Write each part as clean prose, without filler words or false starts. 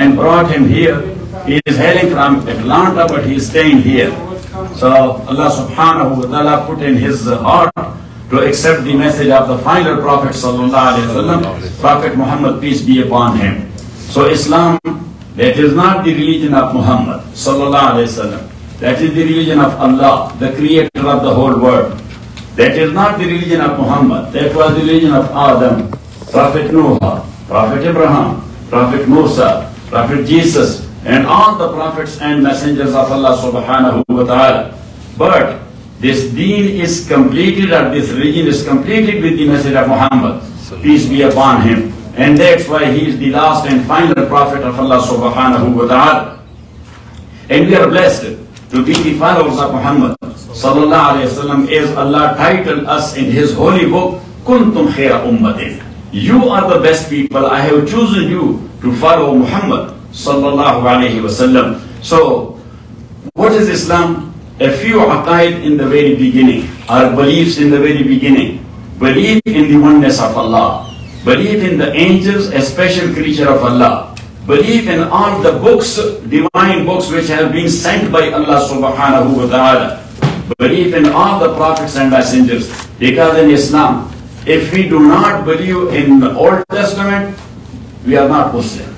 and brought him here. He is hailing from Atlanta, but he is staying here. So Allah subhanahu wa ta'ala put in his heart to accept the message of the final Prophet sallallahu alaihi wasallam, Prophet Muhammad, peace be upon him. So Islam, that is not the religion of Muhammad sallallahu alaihi wasallam. That is the religion of Allah, the creator of the whole world. That is not the religion of Muhammad. That was the religion of Adam, Prophet Noah, Prophet Abraham, Prophet Musa, Prophet Jesus, and all the prophets and messengers of Allah subhanahu wa ta'ala. But this deen is completed, or this religion is completed with the message of Muhammad, peace be upon him. And that's why he is the last and final prophet of Allah subhanahu wa ta'ala. And we are blessed to be the followers of Muhammad sallallahu alayhi wa sallam, as Allah titled us in his holy book, Kuntum khaira ummatin. You are the best people. I have chosen you to follow Muhammad sallallahu alayhi wa sallam. So, what is Islam? A few aqaid in the very beginning, or beliefs in the very beginning. Belief in the oneness of Allah. Belief in the angels, a special creature of Allah. Belief in all the books, divine books which have been sent by Allah subhanahu wa ta'ala. Belief in all the prophets and messengers. Because in Islam, if we do not believe in the Old Testament, we are not Muslim.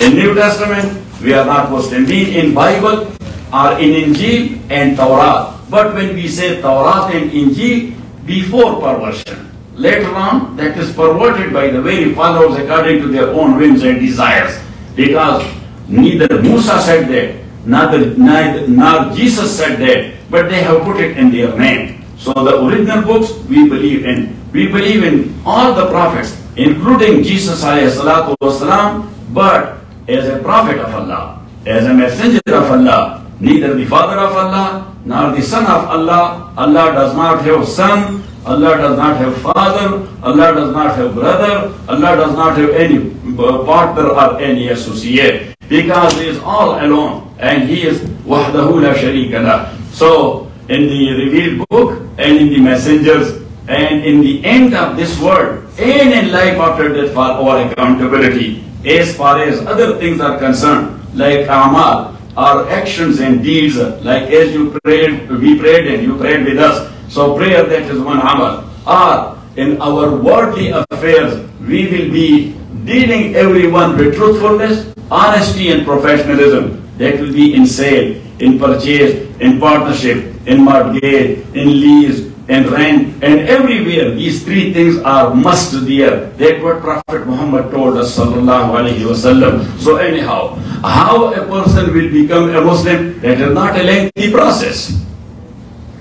In New Testament, we are not Muslim. We in Bible are in Injil and Torah. But when we say Torah and Injil, before perversion, later on, that is perverted by the very followers according to their own whims and desires. Because neither Musa said that, nor Jesus said that, but they have put it in their name. So the original books we believe in. We believe in all the prophets, including Jesus alayhi salatu wasalam, but as a prophet of Allah, as a messenger of Allah, neither the father of Allah, nor the son of Allah. Allah does not have son, Allah does not have father, Allah does not have brother, Allah does not have any partner or any associate, because He is all alone and He is wahdahu la sharika lah. So in the revealed book and in the messengers and in the end of this world and in life after death for our accountability, as far as other things are concerned, like amal, our actions and deeds, like as you prayed, we prayed and you prayed with us. So prayer, that is one amal. Or in our worldly affairs, we will be dealing everyone with truthfulness, honesty and professionalism. That will be in sale, in purchase, in partnership, in mortgage, in lease, in rent, and everywhere. These three things are must there. That's what Prophet Muhammad told us sallallahu alaihi wasallam. So anyhow, how a person will become a Muslim, that is not a lengthy process.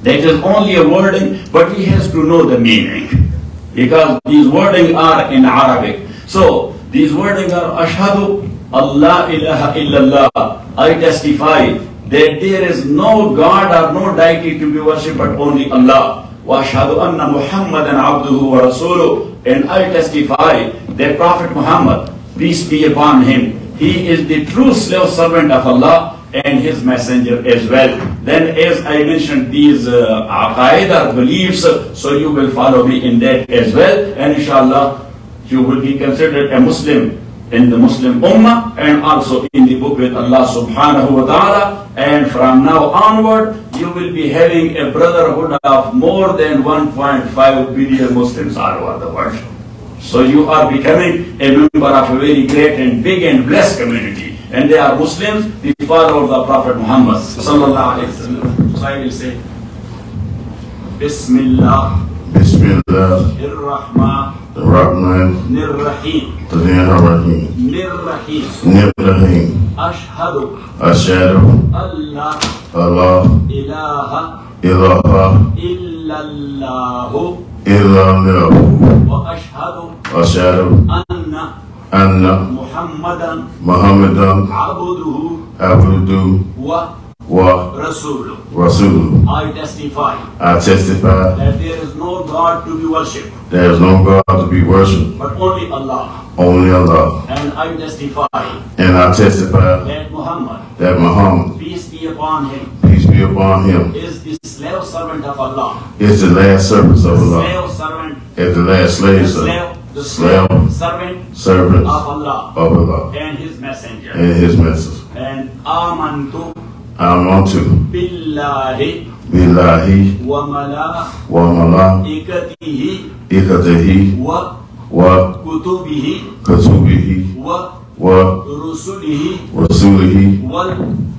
That is only a wording, but he has to know the meaning. Because these wording are in Arabic. So these wording are Ashhadu Allah ilaha illallah. I testify that there is no God or no deity to be worshipped but only Allah. Wa ashhadu anna Muhammadan abduhu wa rasuluh. And I testify that Prophet Muhammad, peace be upon him, he is the true slave servant of Allah and his messenger as well. Then as I mentioned these aqaid or beliefs, so you will follow me in that as well, and inshallah you will be considered a Muslim in the Muslim Ummah and also in the book with Allah subhanahu wa ta'ala. And from now onward, you will be having a brotherhood of more than 1.5 billion Muslims all over the world. So you are becoming a member of a very great and big and blessed community. And they are Muslims, the followers of Prophet Muhammad sallallahu alaihi wasallam. So I will say, Bismillah, Bismillah, Ar-Rahman, Ar-Rahman, Nir-Rahim, Nir-Rahim, Nir-Rahim, Nir-Rahim, Ashhadu, Ashhadu, Allah, Allah, Ilaha, Ilaha, Illallahu, Illallahu, wa Ashhadu, Ashhadu, Anna, Muhammadan, Muhammadan, Abduhu, Abduhu, wa Rasuluh. I testify I testify that there is no God to be worshipped there is no God to be worshipped, but only Allah. only Allah. And I testify that Muhammad, peace be upon him, is the slave servant of Allah. is the last servant of Allah, Slave servant, is the last slave the servant. the servant of Allah and His messenger. And amantu billahi wa malaikatihi wa kutubihi wa rusulihi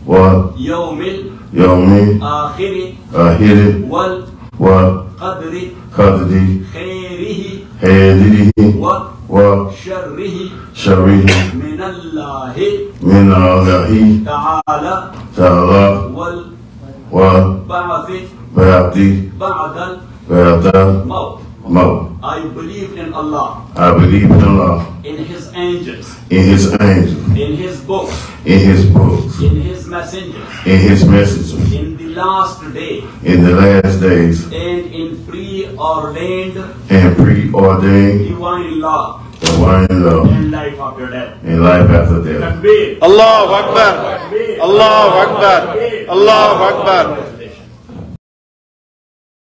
wa yawmil akhiri wa qadri khairihi wa sharrihi min Allahi ta'ala wa ba'di ba'dal maut. I believe in Allah. In His angels. In His books. In His messengers. In the last day. last days. And in preordained divine law. And life after death. Allahu Akbar. Allahu Akbar. Allahu Akbar.